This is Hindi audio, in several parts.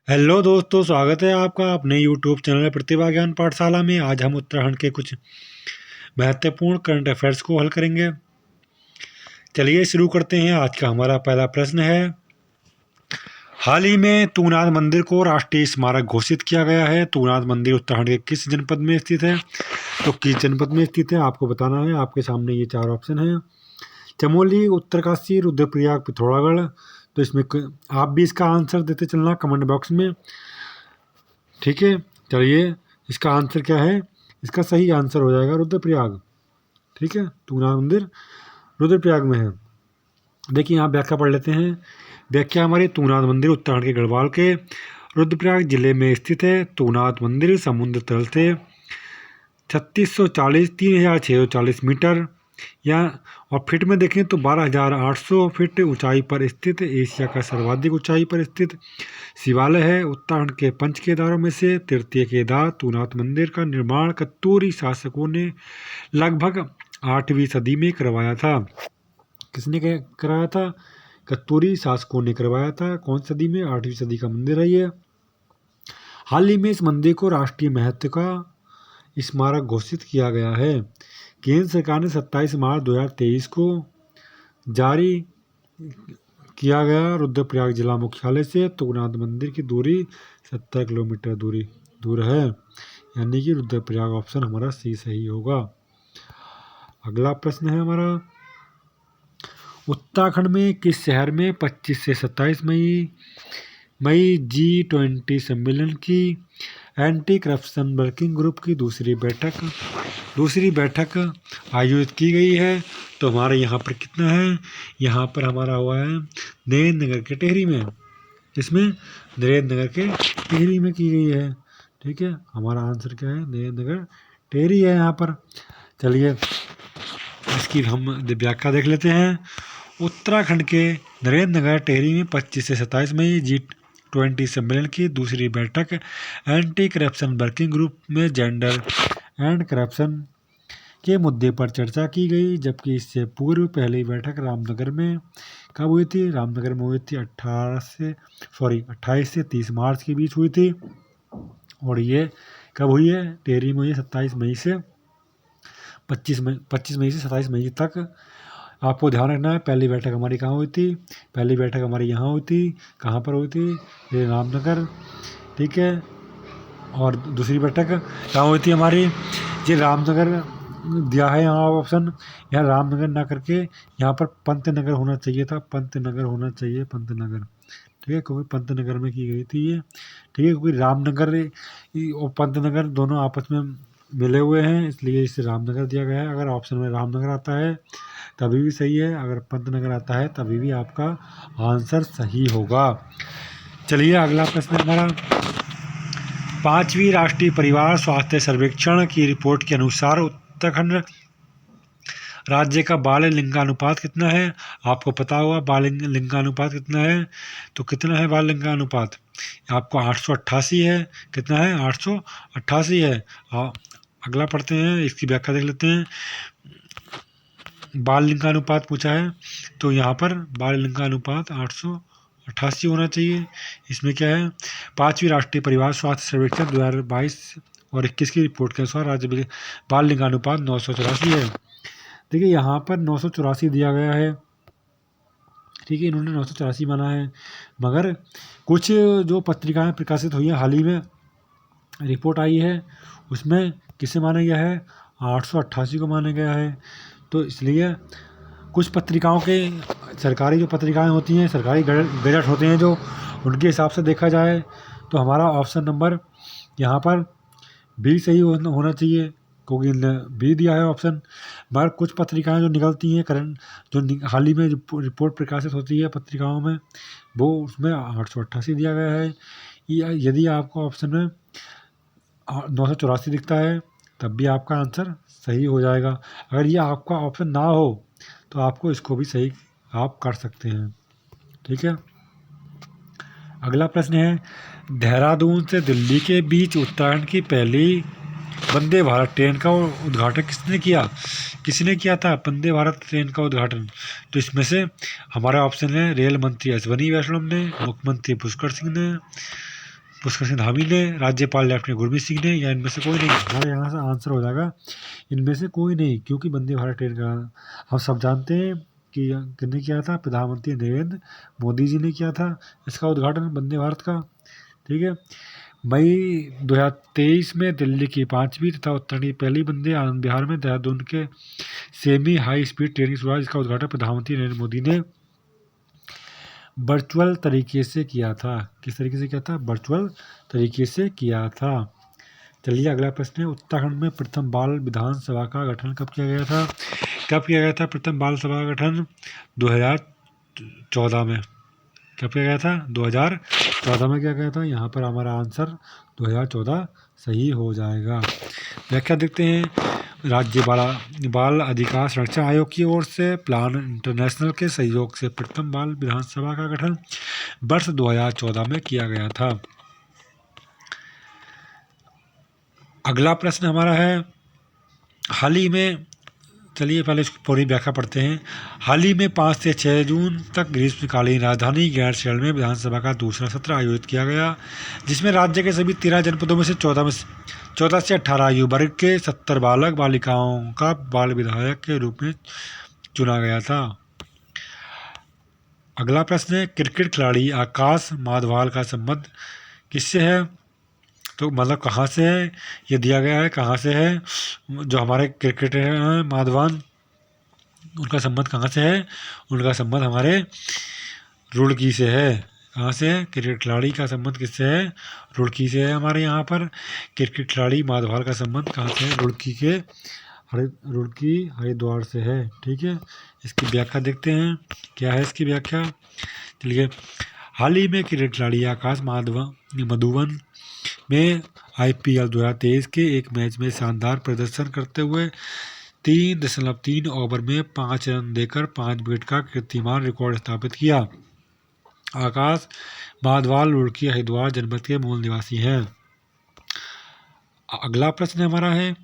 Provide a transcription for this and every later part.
हेलो दोस्तों, स्वागत है आपका अपने यूट्यूब चैनल प्रतिभा ज्ञान पाठशाला में। आज हम उत्तराखंड के कुछ महत्वपूर्ण करंट अफेयर्स को हल करेंगे। चलिए शुरू करते हैं। आज का हमारा पहला प्रश्न है, हाल ही में तूनाद मंदिर को राष्ट्रीय स्मारक घोषित किया गया है। तूनाद मंदिर उत्तराखंड के किस जनपद में स्थित है? तो किस जनपद में स्थित है आपको बताना है। आपके सामने ये 4 ऑप्शन हैं: चमोली, उत्तरकाशी, रुद्रप्रयाग, पिथौरागढ़। तो इसमें आप भी इसका आंसर देते चलना कमेंट बॉक्स में। ठीक है, चलिए इसका आंसर क्या है? इसका सही आंसर हो जाएगा रुद्रप्रयाग। ठीक है, तूनाद मंदिर रुद्रप्रयाग में है। देखिए यहाँ व्याख्या पढ़ लेते हैं। व्याख्या हमारी, तूनाद मंदिर उत्तराखंड के गढ़वाल के रुद्रप्रयाग जिले में स्थित है। तूनाद मंदिर समुद्र तल से 3640 मीटर या और फिट में देखें तो 12,800 फीट ऊंचाई पर स्थित एशिया का सर्वाधिक ऊंचाई पर स्थित शिवालय है। उत्तराखंड के पंच केदारों में से तृतीय केदार तूनाद मंदिर का निर्माण कत्तूरी शासकों ने लगभग 8वीं सदी में करवाया था। किसने कराया था? कत्तूरी शासकों ने करवाया था। कौन सदी में? 8वीं सदी का मंदिर है ये। हाल ही में इस मंदिर को राष्ट्रीय महत्व का स्मारक घोषित किया गया है। केंद्र सरकार ने 27 मार्च 2023 को जारी किया गया। रुद्रप्रयाग जिला मुख्यालय से तूनाद मंदिर की दूरी 70 किलोमीटर दूर है, यानी कि रुद्रप्रयाग ऑप्शन हमारा सी सही होगा। अगला प्रश्न है हमारा, उत्तराखंड में किस शहर में 25 से 27 मई G20 सम्मेलन की एंटी करप्शन वर्किंग ग्रुप की दूसरी बैठक आयोजित की गई है? तो हमारे यहाँ पर कितना है? यहाँ पर हमारा हुआ है नरेंद्र नगर के टेहरी में। इसमें नरेंद्र नगर के टेहरी में की गई है। ठीक है, हमारा आंसर क्या है? नरेंद्र नगर टेहरी है यहाँ पर। चलिए इसकी हम व्याख्या देख लेते हैं। उत्तराखंड के नरेंद्र नगर टेहरी में 25 से 27 मई G20 सम्मेलन की दूसरी बैठक एंटी करप्शन वर्किंग ग्रुप में जेंडर एंड करप्शन के मुद्दे पर चर्चा की गई, जबकि इससे पूर्व पहली बैठक रामनगर में कब हुई थी? रामनगर में हुई थी 28 से 30 मार्च के बीच हुई थी। और ये कब हुई है? टेहरी में हुई 27 मई से 25 मई से 27 मई तक। आपको ध्यान रखना है, पहली बैठक हमारी कहाँ हुई थी? पहली बैठक हमारी यहाँ हुई थी। कहाँ पर हुई थी? ये रामनगर। ठीक है, और दूसरी बैठक कहाँ हुई थी हमारी? ये रामनगर दिया है यहाँ ऑप्शन। यहाँ रामनगर ना करके यहाँ पर पंतनगर होना चाहिए था। पंतनगर होना चाहिए, पंतनगर। ठीक है, क्योंकि पंतनगर में की गई थी ये। ठीक है, क्योंकि रामनगर और पंतनगर दोनों आपस में मिले हुए हैं, इसलिए इसे रामनगर दिया गया है। अगर ऑप्शन में रामनगर आता है तभी भी सही है, अगर पंतनगर आता है तभी भी आपका आंसर सही होगा। चलिए अगला प्रश्न हमारा, 5वीं राष्ट्रीय परिवार स्वास्थ्य सर्वेक्षण की रिपोर्ट के अनुसार उत्तराखंड राज्य का बाल लिंगानुपात कितना है? आपको पता होगा बाल लिंगानुपात कितना है। तो कितना है बाल लिंगानुपात? आपको 888 है। कितना है? 888 है। अगला पढ़ते हैं, इसकी व्याख्या देख लेते हैं। बाल लिंगानुपात पूछा है, तो यहाँ पर बाल लिंगानुपात 888 होना चाहिए। इसमें क्या है? 5वीं राष्ट्रीय परिवार स्वास्थ्य सर्वेक्षण 2022 और 21 की रिपोर्ट के अनुसार राज्य में बाल लिंगानुपात 984 है। देखिए यहाँ पर 984 दिया गया है। ठीक है, इन्होंने 984 माना है, मगर कुछ जो पत्रिकाएं प्रकाशित हुई हैं हाल ही में रिपोर्ट आई है, उसमें किसे माना गया है? 888 को माना गया है। तो इसलिए कुछ पत्रिकाओं के, सरकारी जो पत्रिकाएं होती हैं, सरकारी गजट होते हैं जो, उनके हिसाब से देखा जाए तो हमारा ऑप्शन नंबर यहाँ पर बी सही होना चाहिए, क्योंकि बी दिया है ऑप्शन। मगर कुछ पत्रिकाएं जो निकलती हैं करंट, जो हाल ही में जो रिपोर्ट प्रकाशित होती है पत्रिकाओं में, वो उसमें 888 दिया गया है। यदि आपको ऑप्शन में 984 दिखता है तब भी आपका आंसर सही हो जाएगा। अगर ये आपका ऑप्शन ना हो तो आपको इसको भी सही आप कर सकते हैं। ठीक है, अगला प्रश्न है, देहरादून से दिल्ली के बीच उत्तराखंड की पहली वंदे भारत ट्रेन का उद्घाटन किसने किया था? वंदे भारत ट्रेन का उद्घाटन। तो इसमें से हमारा ऑप्शन है रेल मंत्री अश्वनी वैष्णव ने, मुख्यमंत्री पुष्कर सिंह ने, पुष्कर सिंह धामी ने, राज्यपाल लेफ्टिनेंट गुरमीत सिंह ने, या इनमें से कोई नहीं? हमारे यहाँ से आंसर हो जाएगा इनमें से कोई नहीं, क्योंकि वंदे भारत ट्रेन का हम सब जानते हैं कि किसने किया था, प्रधानमंत्री नरेंद्र मोदी जी ने किया था इसका उद्घाटन वंदे भारत का। ठीक है, मई 2023 में दिल्ली की 5वीं तथा उत्तराखंड की पहली वंदे आनंद विहार में देहरादून के सेमी हाई स्पीड ट्रेन की शुरुआत, इसका उद्घाटन प्रधानमंत्री नरेंद्र मोदी ने वर्चुअल तरीके से किया था। किस तरीके से किया था? वर्चुअल तरीके से किया था। चलिए अगला प्रश्न है, उत्तराखंड में प्रथम बाल विधानसभा का गठन कब किया गया था? कब किया गया था प्रथम बाल सभा का गठन? 2014 में। कब किया गया था? 2014 में किया गया था। यहाँ पर हमारा आंसर 2014 सही हो जाएगा। व्याख्या देखते हैं, राज्य बाल अधिकार संरक्षण आयोग की ओर से प्लान इंटरनेशनल के सहयोग से प्रथम बाल विधानसभा का गठन वर्ष 2014 में किया गया था। अगला प्रश्न हमारा है, हाल ही में, चलिए पहले इसकी पूरी व्याख्या पढ़ते हैं। हाल ही में 5 से 6 जून तक ग्रीष्मकालीन राजधानी गैरसैंण में विधानसभा का दूसरा सत्र आयोजित किया गया, जिसमें राज्य के सभी 13 जनपदों में से 14 से 18 आयु वर्ग के 70 बालक बालिकाओं का बाल विधायक के रूप में चुना गया था। अगला प्रश्न है, क्रिकेट खिलाड़ी आकाश माधवाल का संबंध किससे है? तो मतलब कहाँ से है ये दिया गया है, कहाँ से है? जो हमारे क्रिकेटर हैं माधवान, उनका संबंध कहाँ से है? उनका संबंध हमारे रुड़की से है। कहाँ से है? क्रिकेट खिलाड़ी का संबंध किससे है? रुड़की से है। हमारे यहाँ पर क्रिकेट खिलाड़ी माधवाल का संबंध कहाँ से है? रुड़की हरिद्वार से है। ठीक है, इसकी व्याख्या देखते हैं, क्या है इसकी व्याख्या। चलिए, हाल ही में क्रिकेट खिलाड़ी आकाश मधुबन में IPL 2023 के एक मैच में शानदार प्रदर्शन करते हुए 3.3 ओवर में 5 रन देकर 5 विकेट का कीर्तिमान रिकॉर्ड स्थापित किया। आकाश माधवाल रुड़की हरिद्वार जनपद के मूल निवासी हैं। अगला प्रश्न हमारा है,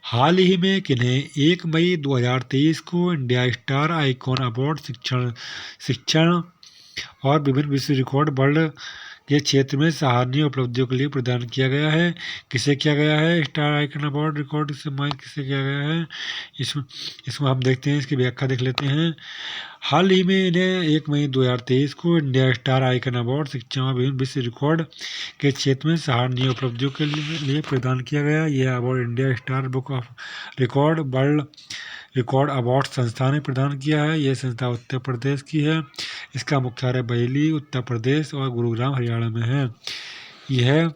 हाल ही में किन्हें 1 मई 2023 को इंडिया स्टार आइकॉन अवार्ड शिक्षण और विभिन्न विश्व रिकॉर्ड वर्ल्ड के क्षेत्र में सराहनीय उपलब्धियों के लिए प्रदान किया गया है? किसे किया गया है स्टार आइकन अवार्ड रिकॉर्ड सम्मानित किसे किया गया है? इसमें हम देखते हैं, इसकी व्याख्या देख लेते हैं। हाल ही में इन्हें 1 मई 2023 को इंडिया स्टार आइकन अवार्ड शिक्षा और विभिन्न विश्व रिकॉर्ड के क्षेत्र में सराहनीय उपलब्धियों के लिए प्रदान किया गया। यह award India star book of record world record award संस्था ने प्रदान किया है। यह संस्था उत्तर प्रदेश की है। इसका मुख्यालय बरेली उत्तर प्रदेश और गुरुग्राम हरियाणा में है। यह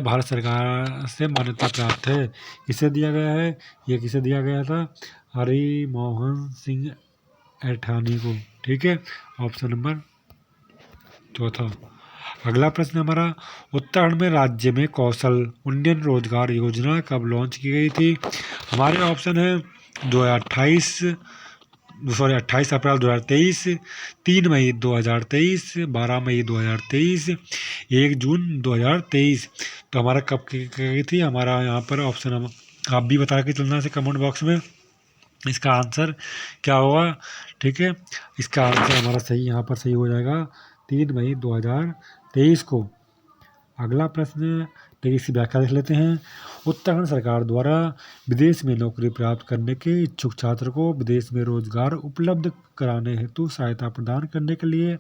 भारत सरकार से मान्यता प्राप्त है। किसे दिया गया है? यह किसे दिया गया था? हरिमोहन सिंह ऐठानी को। ठीक है, ऑप्शन नंबर चौथा। अगला प्रश्न हमारा, उत्तराखंड में राज्य में कौशल उन्नयन रोजगार योजना कब लॉन्च की गई थी? हमारे ऑप्शन है 28 अप्रैल 2023, 3 मई 2023, 12 मई 2023, 1 जून 2023। तो हमारा कब की गई थी? हमारा यहाँ पर ऑप्शन आप भी बता के चलना से कमेंट बॉक्स में इसका आंसर क्या होगा। ठीक है, इसका आंसर हमारा सही यहाँ पर सही हो जाएगा 3 मई 2023 को। अगला प्रश्न, देखिए इसकी व्याख्या देख लेते हैं। उत्तराखंड सरकार द्वारा विदेश में नौकरी प्राप्त करने के इच्छुक छात्र को विदेश में रोजगार उपलब्ध कराने हेतु सहायता प्रदान करने के लिए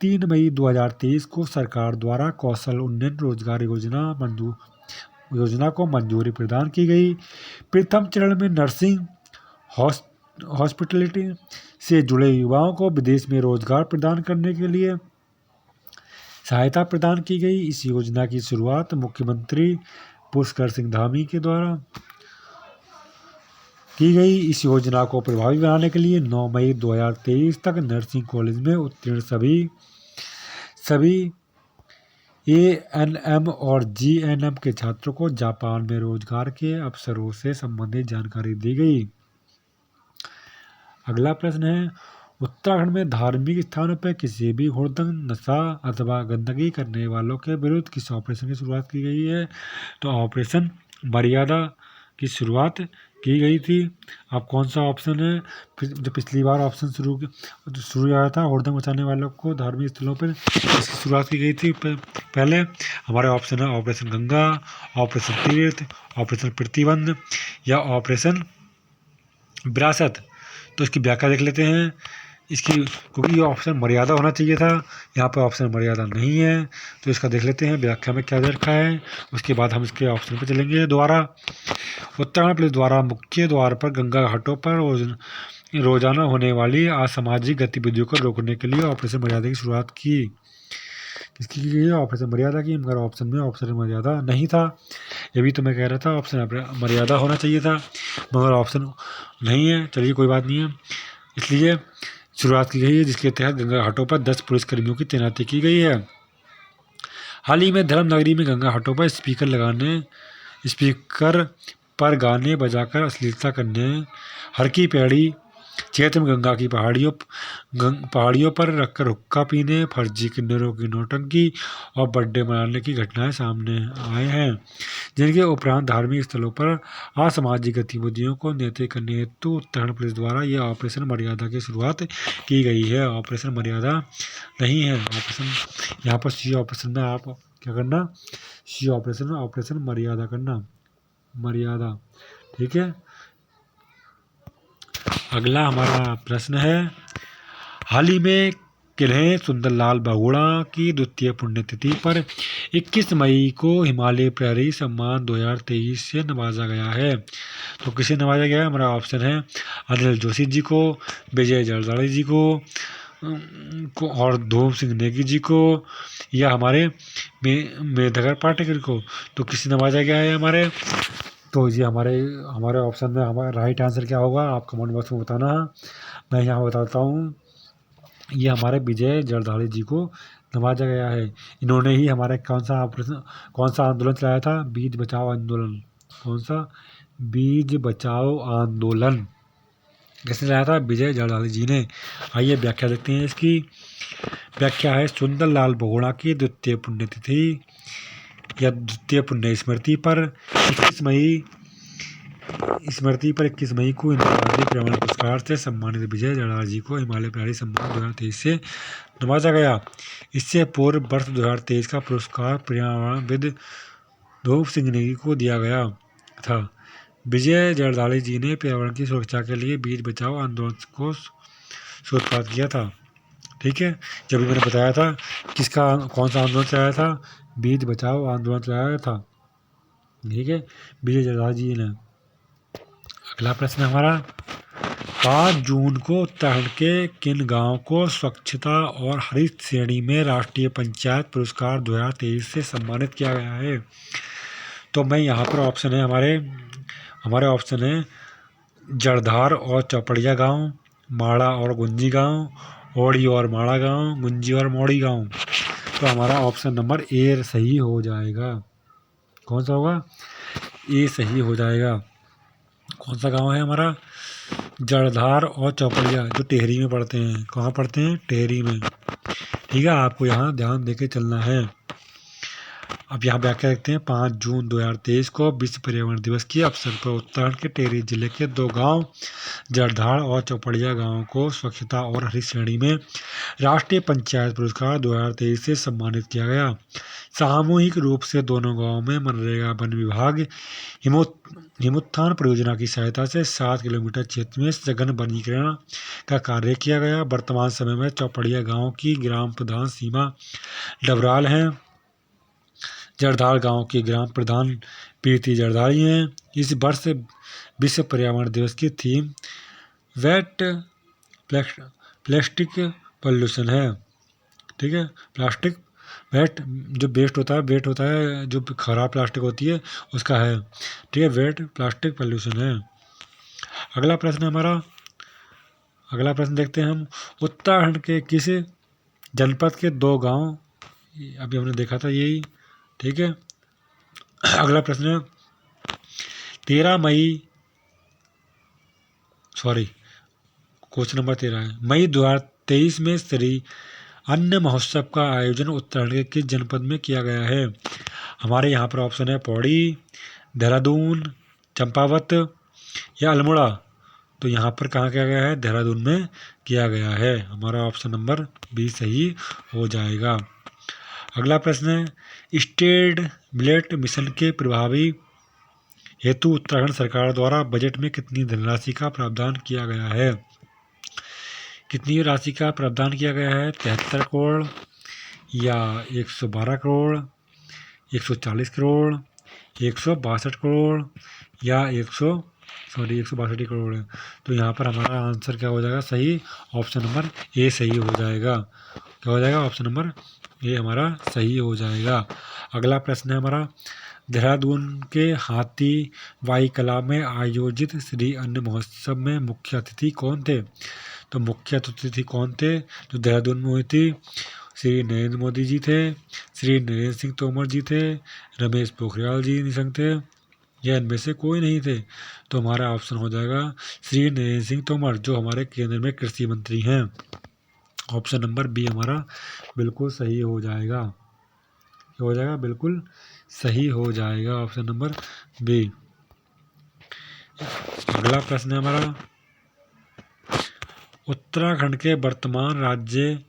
3 मई 2023 को सरकार द्वारा कौशल उन्नयन रोजगार योजना को मंजूरी प्रदान की गई। प्रथम चरण में नर्सिंग हॉस्पिटलिटी से जुड़े युवाओं को विदेश में रोजगार प्रदान करने के लिए सहायता प्रदान की गई। इस योजना की शुरुआत मुख्यमंत्री पुष्कर सिंह धामी के द्वारा की गई। इस योजना को प्रभावी बनाने के लिए 9 मई 2023 तक नर्सिंग कॉलेज में उत्तीर्ण सभी ANM और GNM के छात्रों को जापान में रोजगार के अवसरों से संबंधित जानकारी दी गई। अगला प्रश्न है, उत्तराखंड में धार्मिक स्थानों पर किसी भी हुड़दंग, नशा अथवा गंदगी करने वालों के विरुद्ध किस ऑपरेशन की शुरुआत की गई है? तो ऑपरेशन मर्यादा की शुरुआत की गई थी। अब कौन सा ऑप्शन है? जो पिछली बार ऑप्शन शुरू आया था, हुड़दंग मचाने वालों को धार्मिक स्थलों पर इसकी शुरुआत की गई थी पहले हमारे ऑप्शन है ऑपरेशन गंगा, ऑपरेशन तीर्थ, ऑपरेशन प्रतिबंध या ऑपरेशन विरासत। तो इसकी व्याख्या देख लेते हैं इसकी, क्योंकि ये ऑप्शन मर्यादा होना चाहिए था, यहाँ पर ऑप्शन मर्यादा नहीं है। तो इसका देख लेते हैं व्याख्या में क्या दे रखा है, उसके बाद हम इसके ऑप्शन पर चलेंगे दोबारा। उत्तराखंड पुलिस द्वारा मुख्य द्वार पर गंगा घाटों पर रोजाना होने वाली असामाजिक गतिविधियों को रोकने के लिए ऑपरेशन मर्यादा की शुरुआत की। किसकी की गई है? ऑपरेशन मर्यादा की, मगर ऑप्शन में ऑप्शन मर्यादा नहीं था। ये भी तो मैं कह रहा था ऑप्शन मर्यादा होना चाहिए था, मगर ऑप्शन नहीं है। चलिए कोई बात नहीं है, इसलिए शुरुआत की गई है जिसके तहत गंगा घाटों पर 10 पुलिसकर्मियों की तैनाती की गई है। हाल ही में धर्मनगरी में गंगा घाटों पर स्पीकर पर गाने बजाकर अश्लीलता करने, हर की पैड़ी क्षेत्र में गंगा की पहाड़ियों पर रखकर हुक्का पीने, फर्जी किन्नरों की नौटंकी और बर्थडे मनाने की घटनाएं सामने आए हैं, जिनके उपरांत धार्मिक स्थलों पर असामाजिक गतिविधियों को नियंत्रित करने हेतु उत्तराखंड पुलिस द्वारा यह ऑपरेशन मर्यादा की शुरुआत की गई है। ऑपरेशन मर्यादा नहीं है, ऑपरेशन यहाँ पर सी ऑपरेशन में आप क्या करना, सी ऑपरेशन में ऑपरेशन मर्यादा करना, मर्यादा। ठीक है, अगला हमारा प्रश्न है, हाल ही में किन्हें सुंदरलाल बहुगुणा की द्वितीय पुण्यतिथि पर 21 मई को हिमालय प्रहरी सम्मान 2023 से नवाजा गया है। तो किसे नवाजा गया है? हमारा ऑप्शन है अनिल जोशी जी को, विजय जरदारी जी को और धूम सिंह नेगी जी को, या हमारे मेधागर पाटेकर को। तो किसे नवाजा गया है हमारे? तो ये हमारे ऑप्शन में हमारा राइट आंसर क्या होगा, आप कमेंट बॉक्स में बताना। मैं यहाँ बताता हूँ, ये हमारे विजय जरदारी जी को नवाजा गया है। इन्होंने ही हमारे कौन सा आंदोलन चलाया था? बीज बचाओ आंदोलन। कौन सा? बीज बचाओ आंदोलन किसने चलाया था? विजय जरदारी जी ने। आइए व्याख्या देखते हैं इसकी। व्याख्या है, सुंदरलाल बहुगुणा की द्वितीय पुण्यतिथि या द्वितीय पुण्य स्मृति पर 21 मई को इंदिरा गांधी पर्यावरण पुरस्कार से सम्मानित विजय जरदारी जी को हिमालय प्रहरी सम्मान 2023 से नवाजा गया। इससे पूर्व वर्ष 2023 का पुरस्कार पर्यावरणविद धूप सिंह नेगी को दिया गया था। विजय जरदारी जी ने पर्यावरण की सुरक्षा के लिए बीज बचाओ आंदोलन को सूत्रपात किया था। ठीक है, जब भी मैंने बताया था कौन सा आंदोलन चलाया था, बीज बचाओ आंदोलन चलाया था। ठीक है, विजय जरदारी जी ने। अगला प्रश्न हमारा, 5 जून को उत्तराखंड के किन गांव को स्वच्छता और हरित श्रेणी में राष्ट्रीय पंचायत पुरस्कार 2023 से सम्मानित किया गया है? तो मैं यहाँ पर ऑप्शन है हमारे ऑप्शन है जड़धार और चौपड़िया गांव, माड़ा और गुंजी गांव, ओड़ी और माड़ा गांव, गुंजी और मोड़ी गांव। तो हमारा ऑप्शन नंबर ए सही हो जाएगा। कौन सा होगा? ए सही हो जाएगा। कौन सा गांव है हमारा? जड़धार और चौपड़िया, जो टेहरी में पढ़ते हैं। कहाँ पढ़ते हैं? टेहरी में। ठीक है, आपको यहाँ ध्यान देके चलना है। अब यहाँ व्याख्या देखते हैं। 5 जून 2023 को विश्व पर्यावरण दिवस के अवसर पर उत्तराखंड के टेहरी जिले के 2 गांव जड़धार और चौपड़िया गांव को स्वच्छता और हरित श्रेणी में राष्ट्रीय पंचायत पुरस्कार 2023 से सम्मानित किया गया। सामूहिक रूप से दोनों गांवों में मनरेगा वन विभाग हिमोत्थान परियोजना की सहायता से 7 किलोमीटर क्षेत्र में सघन वनीकरण का कार्य किया गया। वर्तमान समय में चौपड़िया गांव की ग्राम प्रधान सीमा डबराल हैं। जड़धार गांव के ग्राम प्रधान प्रीति जरदारी हैं। इस वर्ष विश्व पर्यावरण दिवस की थीम वेट प्लास्टिक पॉल्यूशन है। ठीक है, प्लास्टिक वेट जो वेट होता है जो खराब प्लास्टिक होती है उसका है। ठीक है, वेट प्लास्टिक पॉल्यूशन है। अगला प्रश्न देखते हैं हम, उत्तराखंड के किस जनपद के 2 गांव, अभी हमने देखा था यही। ठीक है, अगला प्रश्न है, 13 मई क्वेश्चन नंबर 13 है, मई 2023 में श्री अन्न महोत्सव का आयोजन उत्तराखंड के किस जनपद में किया गया है? हमारे यहाँ पर ऑप्शन है पौड़ी, देहरादून, चंपावत या अल्मोड़ा। तो यहाँ पर कहाँ किया गया है? देहरादून में किया गया है। हमारा ऑप्शन नंबर बी सही हो जाएगा। अगला प्रश्न है, स्टेट मिलेट मिशन के प्रभावी हेतु उत्तराखंड सरकार द्वारा बजट में कितनी धनराशि का प्रावधान किया गया है? कितनी राशि का प्रावधान किया गया है? 73 करोड़ या 112 करोड़, 140 करोड़, 162 करोड़ या 162 करोड़ है। तो यहाँ पर हमारा आंसर क्या हो जाएगा? सही ऑप्शन नंबर ए सही हो जाएगा। क्या हो जाएगा? ऑप्शन नंबर ए हमारा सही हो जाएगा। अगला प्रश्न है हमारा, देहरादून के हाथी वाई कला में आयोजित श्री अन्न महोत्सव में मुख्य अतिथि कौन थे? तो मुख्य अतिथि कौन थे जो देहरादून में हुई थी? श्री नरेंद्र मोदी जी थे, श्री नरेंद्र सिंह तोमर जी थे, रमेश पोखरियाल जी निशंक थे, या इनमें से कोई नहीं थे। तो हमारा ऑप्शन हो जाएगा श्री नरेंद्र सिंह तोमर, जो हमारे केंद्र में कृषि मंत्री हैं। ऑप्शन नंबर बी हमारा बिल्कुल सही हो जाएगा। क्या हो जाएगा? बिल्कुल सही हो जाएगा, ऑप्शन नंबर बी। अगला प्रश्न है हमारा, उत्तराखंड के वर्तमान राज्य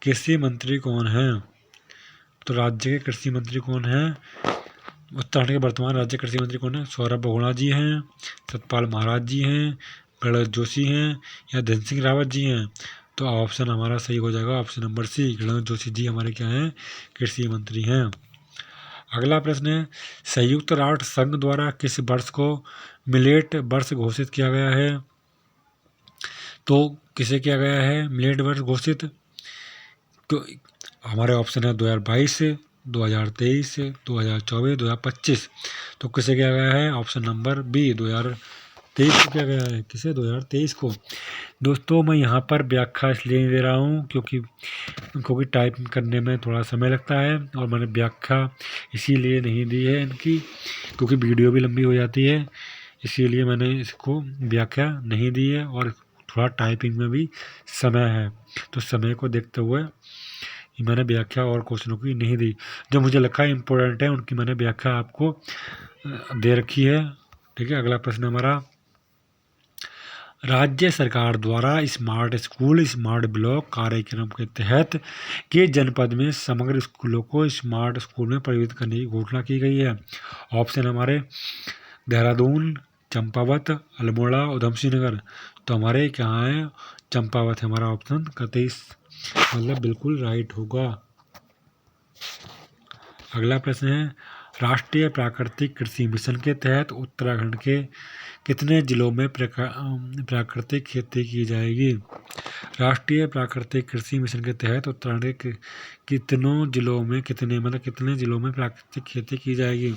कृषि मंत्री कौन हैं? तो राज्य के कृषि मंत्री कौन हैं? उत्तराखंड के वर्तमान राज्य कृषि मंत्री कौन है? सौरभ बहुगुणा जी हैं, सतपाल महाराज जी हैं, गणेश जोशी हैं या धन सिंह रावत जी हैं? तो ऑप्शन हमारा सही हो जाएगा, option number C, Ganesh Joshi ji हमारे क्या हैं? कृषि मंत्री हैं। अगला प्रश्न है, संयुक्त राष्ट्र संघ द्वारा किस वर्ष को मिलेट वर्ष घोषित किया गया है? तो किसे किया गया है मिलेट वर्ष घोषित? तो हमारे ऑप्शन है 2022 से, 2023 से, 2024, 2025। तो किसे किया गया है? ऑप्शन नंबर बी 2023 को किया गया है। किसे? 2023 को। दोस्तों मैं यहाँ पर व्याख्या इसलिए नहीं दे रहा हूँ क्योंकि टाइप करने में थोड़ा समय लगता है, और मैंने व्याख्या इसीलिए नहीं दी है इनकी क्योंकि वीडियो भी लंबी हो जाती है, इसीलिए मैंने इसको व्याख्या नहीं दी है, और थोड़ा टाइपिंग में भी समय है, तो समय को देखते हुए मैंने व्याख्या और क्वेश्चनों की नहीं दी। जो मुझे लगा इम्पोर्टेंट है उनकी मैंने व्याख्या आपको दे रखी है। ठीक है। अगला प्रश्न हमारा, राज्य सरकार द्वारा स्मार्ट स्कूल स्मार्ट ब्लॉक कार्यक्रम के तहत के जनपद में समग्र स्कूलों को स्मार्ट स्कूल में परिवर्तित करने की घोषणा की गई है। ऑप्शन हमारे देहरादून, चंपावत, अल्मोड़ा, उधमसिंह नगर। तो हमारे क्या है? चंपावत है हमारा ऑप्शन, 31 मतलब बिल्कुल राइट होगा। अगला प्रश्न है, राष्ट्रीय प्राकृतिक कृषि मिशन के तहत उत्तराखंड के कितने जिलों में प्राकृतिक खेती की जाएगी? राष्ट्रीय प्राकृतिक कृषि मिशन के तहत उत्तराखंड के कितने जिलों में प्राकृतिक खेती की जाएगी?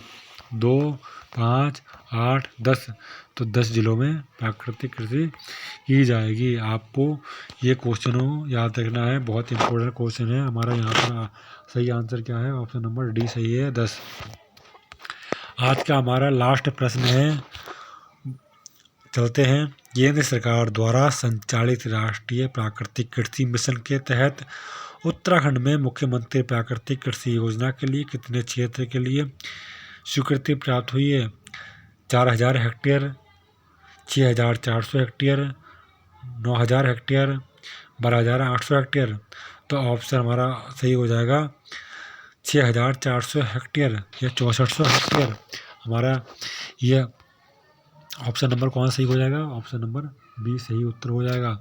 2, 5, 8, 10। तो 10 जिलों में प्राकृतिक कृषि की जाएगी। आपको ये क्वेश्चन याद रखना है, बहुत इंपॉर्टेंट क्वेश्चन है हमारा। यहाँ पर सही आंसर क्या है? ऑप्शन नंबर डी सही है, 10। आज का हमारा लास्ट प्रश्न है, चलते हैं। केंद्र सरकार द्वारा संचालित राष्ट्रीय प्राकृतिक कृषि मिशन के तहत उत्तराखंड में मुख्यमंत्री प्राकृतिक कृषि योजना के लिए कितने क्षेत्र के लिए स्वीकृति प्राप्त हुई है? 4000 हेक्टेयर, 6400 हेक्टेयर, 9000 हेक्टेयर, 12800 हेक्टेयर। तो ऑप्शन हमारा सही हो जाएगा 6400 हेक्टेयर या 6400 हेक्टेयर। हमारा यह ऑप्शन नंबर कौन सही हो जाएगा? ऑप्शन नंबर बी सही उत्तर हो जाएगा।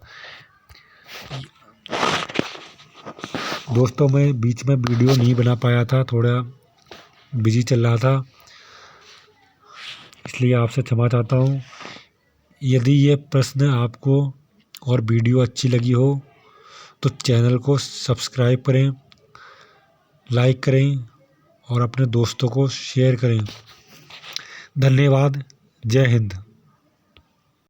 दोस्तों मैं बीच में वीडियो नहीं बना पाया था, थोड़ा बिजी चल रहा था, इसलिए आपसे क्षमा चाहता हूँ। यदि ये प्रश्न आपको और वीडियो अच्छी लगी हो तो चैनल को सब्सक्राइब करें, लाइक करें और अपने दोस्तों को शेयर करें। धन्यवाद। जय हिंद।